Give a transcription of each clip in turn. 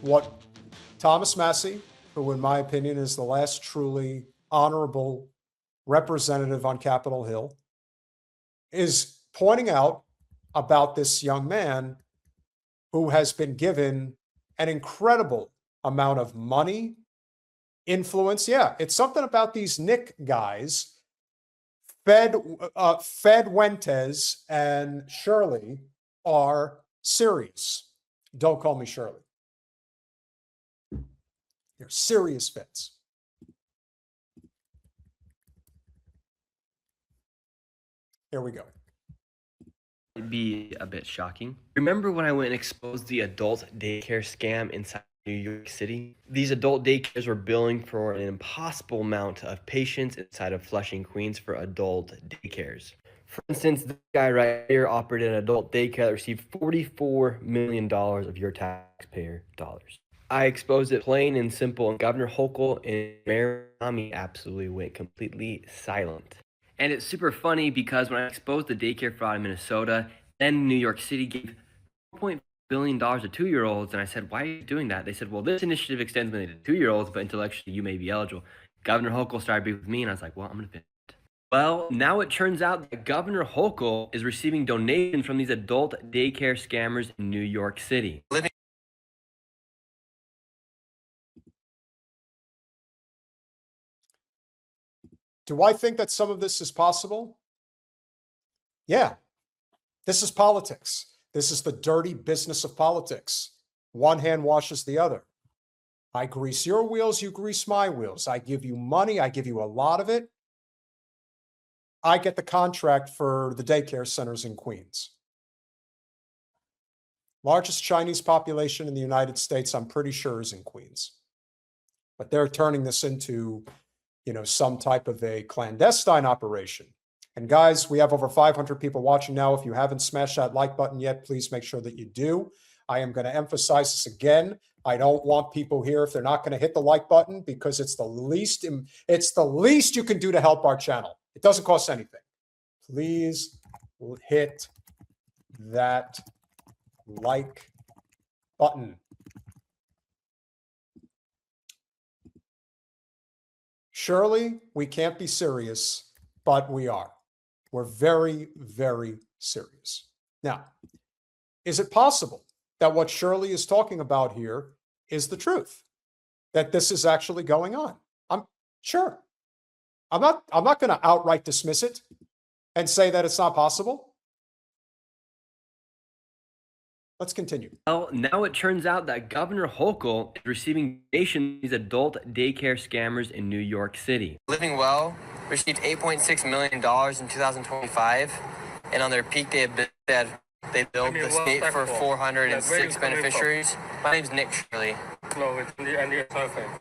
what Thomas Massie, who in my opinion is the last truly honorable representative on Capitol Hill, is pointing out about this young man who has been given an incredible amount of money, influence. Yeah, it's something about these Nick guys, Fed Fuentes and Shirley are serious. Don't call me Shirley. They're serious feds. Here we go. It'd be a bit shocking. Remember when I went and exposed the adult daycare scam inside New York City? These adult daycares were billing for an impossible amount of patients inside of Flushing, Queens for adult daycares. For instance, this guy right here operated an adult daycare that received $44 million of your taxpayer dollars. I exposed it plain and simple, and Governor Hochul in Miami absolutely went completely silent. And it's super funny because when I exposed the daycare fraud in Minnesota, then New York City gave $4.5 billion to 2-year-olds. And I said, why are you doing that? They said, well, this initiative extends mainly to 2-year-olds, but intellectually you may be eligible. Governor Hochul started being with me, and I was like, well, I'm going to finish it. Well, now it turns out that Governor Hochul is receiving donations from these adult daycare scammers in New York City. Do I think that some of this is possible? Yeah. This is politics. This is the dirty business of politics. One hand washes the other. I grease your wheels, you grease my wheels. I give you money, I give you a lot of it. I get the contract for the daycare centers in Queens. Largest Chinese population in the United States, I'm pretty sure, is in Queens. But they're turning this into, some type of a clandestine operation. And guys, we have over 500 people watching now. If you haven't smashed that like button yet, please make sure that you do. I am going to emphasize this again. I don't want people here if they're not going to hit the like button, because it's the least you can do to help our channel. It doesn't cost anything. Please hit that like button. Surely we can't be serious, but we are. We're very, very serious. Now, is it possible that what Shirley is talking about here is the truth? That this is actually going on? I'm sure. I'm not going to outright dismiss it and say that it's not possible. Let's continue. Well, now it turns out that Governor Hochul is receiving donations from these adult daycare scammers in New York City. Living Well received $8.6 million in 2025, and on their peak they billed the state for 406 beneficiaries. My name's Nick Shirley.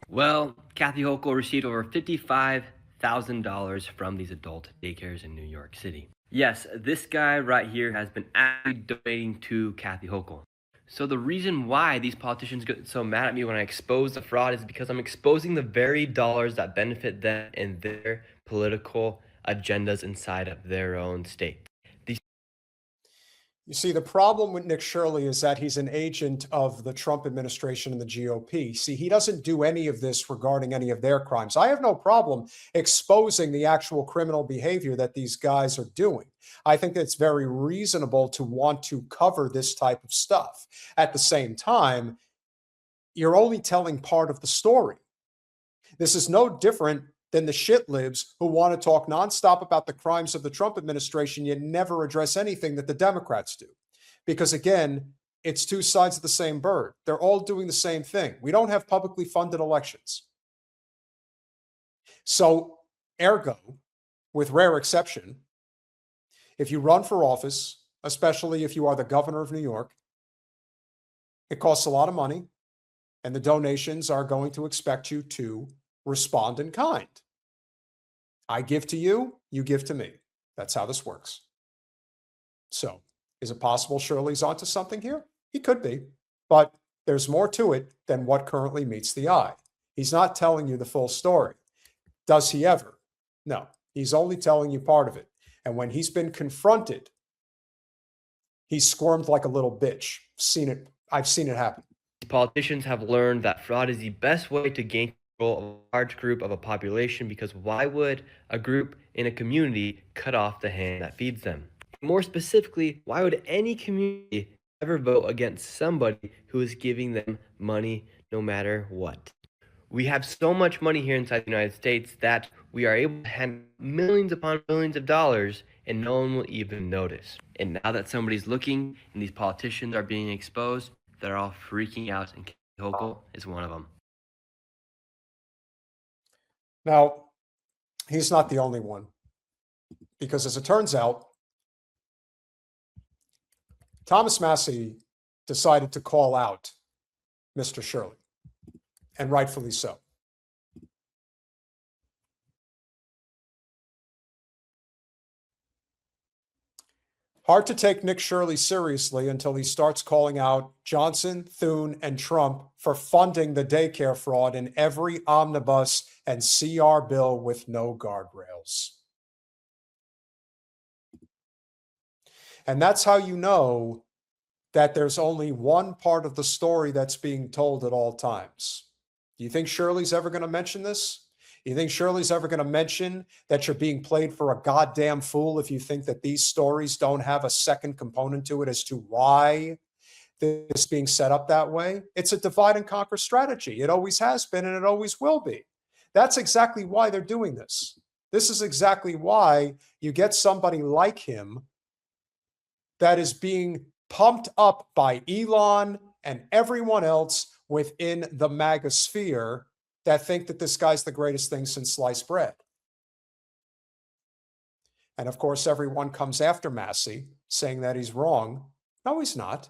Well, Kathy Hochul received over $55,000 from these adult daycares in New York City. Yes, this guy right here has been actually donating to Kathy Hochul. So the reason why these politicians get so mad at me when I expose the fraud is because I'm exposing the very dollars that benefit them and their political agendas inside of their own state. You see, the problem with Nick Shirley is that he's an agent of the Trump administration and the GOP. See, he doesn't do any of this regarding any of their crimes. I have no problem exposing the actual criminal behavior that these guys are doing. I think it's very reasonable to want to cover this type of stuff. At the same time, you're only telling part of the story. This is no different than the shitlibs who want to talk nonstop about the crimes of the Trump administration, yet never address anything that the Democrats do. Because again, it's two sides of the same bird. They're all doing the same thing. We don't have publicly funded elections. So, ergo, with rare exception, if you run for office, especially if you are the governor of New York, it costs a lot of money, and the donations are going to expect you to respond in kind. I give to you, you give to me. That's how this works. So, is it possible Shirley's onto something here? He could be, but there's more to it than what currently meets the eye. He's not telling you the full story. Does he ever? No, he's only telling you part of it. And when he's been confronted, he squirmed like a little bitch. I've seen it happen. politicians have learned that fraud is the best way to gain control of a large group of a population, because why would a group in a community cut off the hand that feeds them? More specifically, why would any community ever vote against somebody who is giving them money no matter what? We have so much money here inside the United States that we are able to hand millions upon millions of dollars and no one will even notice. And now that somebody's looking and these politicians are being exposed, they're all freaking out, and Hochul is one of them. Now, he's not the only one, because as it turns out, Thomas Massie decided to call out Mr. Shirley, and rightfully so. Hard to take Nick Shirley seriously until he starts calling out Johnson, Thune, and Trump for funding the daycare fraud in every omnibus and CR bill with no guardrails. And that's how you know that there's only one part of the story that's being told at all times. Do you think Shirley's ever going to mention this? You think Shirley's ever going to mention that you're being played for a goddamn fool if you think that these stories don't have a second component to it as to why this is being set up that way? It's a divide and conquer strategy. It always has been and it always will be. That's exactly why they're doing this. This is exactly why you get somebody like him that is being pumped up by Elon and everyone else within the MAGA sphere that think that this guy's the greatest thing since sliced bread. And of course, everyone comes after Massie saying that he's wrong. No, he's not.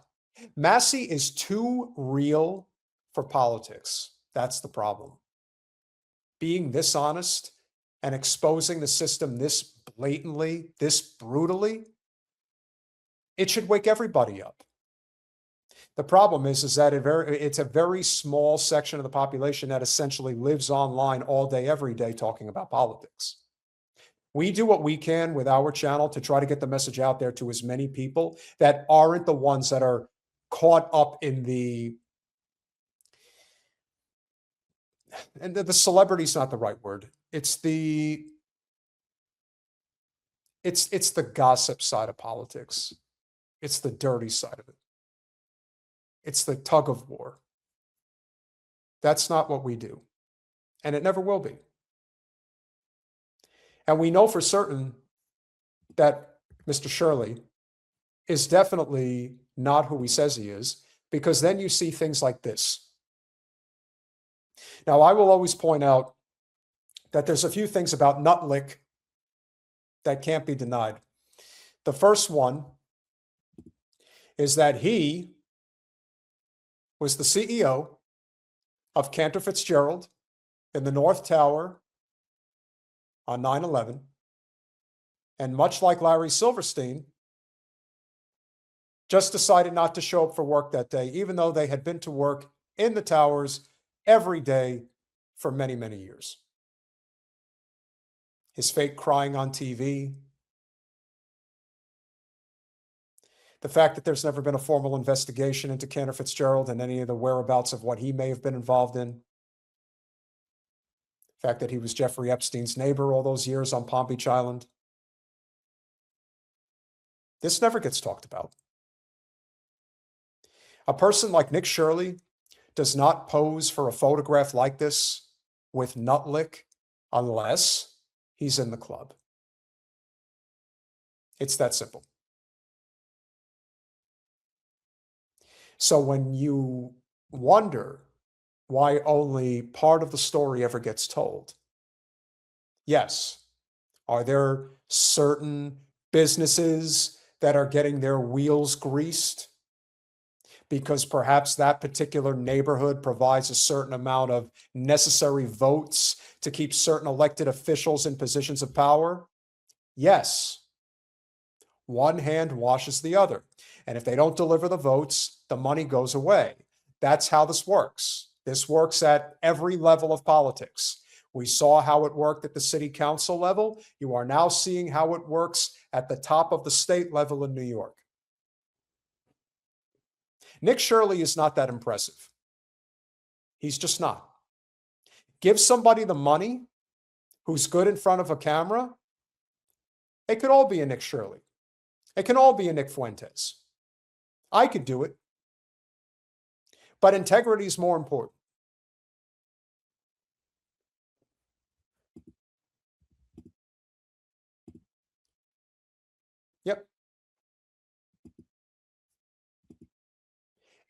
Massie is too real for politics. That's the problem. Being this honest and exposing the system this blatantly, this brutally, it should wake everybody up. The problem is that it's a very small section of the population that essentially lives online all day, every day, talking about politics. We do what we can with our channel to try to get the message out there to as many people that aren't the ones that are caught up in and the celebrity is not the right word. It's the gossip side of politics. It's the dirty side of it. It's the tug of war. That's not what we do. And it never will be. And we know for certain that Mr. Shirley is definitely not who he says he is, because then you see things like this. Now, I will always point out that there's a few things about Nutlick that can't be denied. The first one is that he was the CEO of Cantor Fitzgerald in the North Tower on 9/11. And much like Larry Silverstein, just decided not to show up for work that day, even though they had been to work in the towers every day for many, many years. His fake crying on TV. The fact that there's never been a formal investigation into Cantor Fitzgerald and any of the whereabouts of what he may have been involved in. The fact that he was Jeffrey Epstein's neighbor all those years on Palm Beach Island. This never gets talked about. A person like Nick Shirley does not pose for a photograph like this with Nutlick unless he's in the club. It's that simple. So when you wonder why only part of the story ever gets told, yes, are there certain businesses that are getting their wheels greased because perhaps that particular neighborhood provides a certain amount of necessary votes to keep certain elected officials in positions of power? Yes. One hand washes the other. And if they don't deliver the votes, the money goes away. That's how this works. This works at every level of politics. We saw how it worked at the city council level. You are now seeing how it works at the top of the state level in New York. Nick Shirley is not that impressive. He's just not. Give somebody the money who's good in front of a camera. It could all be a Nick Shirley. It can all be a Nick Fuentes. I could do it. But integrity is more important. Yep.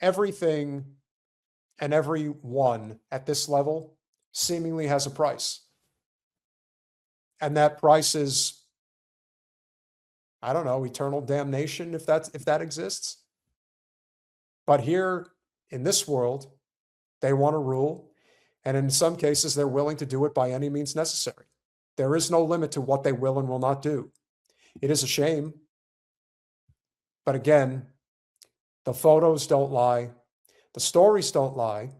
Everything and everyone at this level seemingly has a price. And that price is, I don't know, eternal damnation, if that exists. But here in this world, they want to rule. And in some cases, they're willing to do it by any means necessary. There is no limit to what they will and will not do. It is a shame. But again, the photos don't lie. The stories don't lie.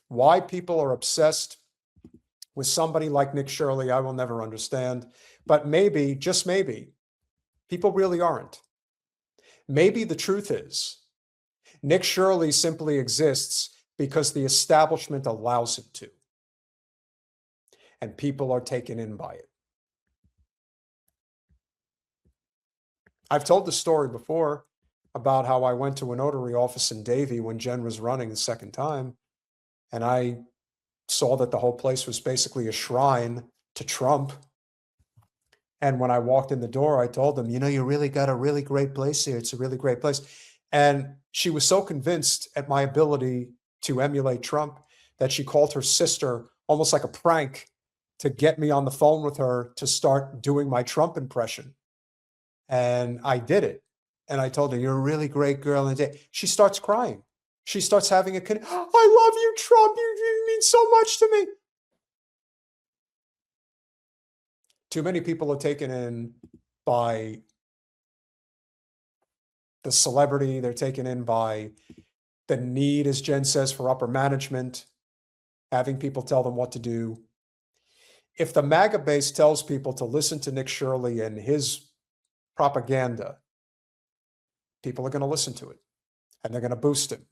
Why people are obsessed with somebody like Nick Shirley, I will never understand. But maybe, just maybe, people really aren't. Maybe the truth is, Nick Shirley simply exists because the establishment allows him to. And people are taken in by it. I've told the story before about how I went to a notary office in Davie when Jen was running the second time, and I saw that the whole place was basically a shrine to Trump. And when I walked in the door, I told them, you know, you really got a really great place here. It's a really great place. And she was so convinced at my ability to emulate Trump that she called her sister almost like a prank to get me on the phone with her to start doing my Trump impression. And I did it. And I told her, you're a really great girl. And she starts crying. She starts having I love you, Trump. You mean so much to me. Too many people are taken in by the celebrity. They're taken in by the need, as Jen says, for upper management, having people tell them what to do. If the MAGA base tells people to listen to Nick Shirley and his propaganda, people are going to listen to it, and they're going to boost him,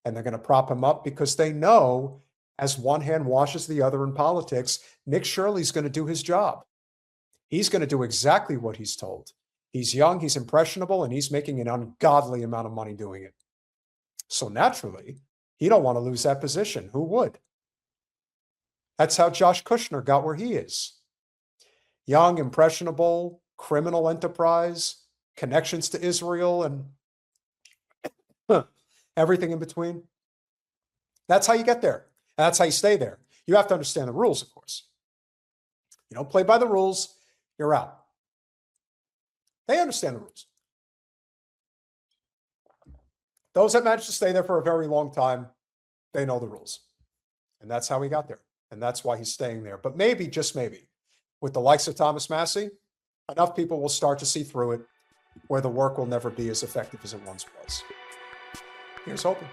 and they're going to prop him up because they know, as one hand washes the other in politics, Nick Shirley's going to do his job. He's going to do exactly what he's told. He's young, he's impressionable, and he's making an ungodly amount of money doing it. So naturally, he don't want to lose that position. Who would? That's how Josh Kushner got where he is. Young, impressionable, criminal enterprise, connections to Israel, and everything in between. That's how you get there. And that's how you stay there. You have to understand the rules, of course. You don't play by the rules, you're out. They understand the rules. Those that manage to stay there for a very long time, they know the rules. And that's how he got there. And that's why he's staying there. But maybe, just maybe, with the likes of Thomas Massie, enough people will start to see through it, where the work will never be as effective as it once was. Here's hoping.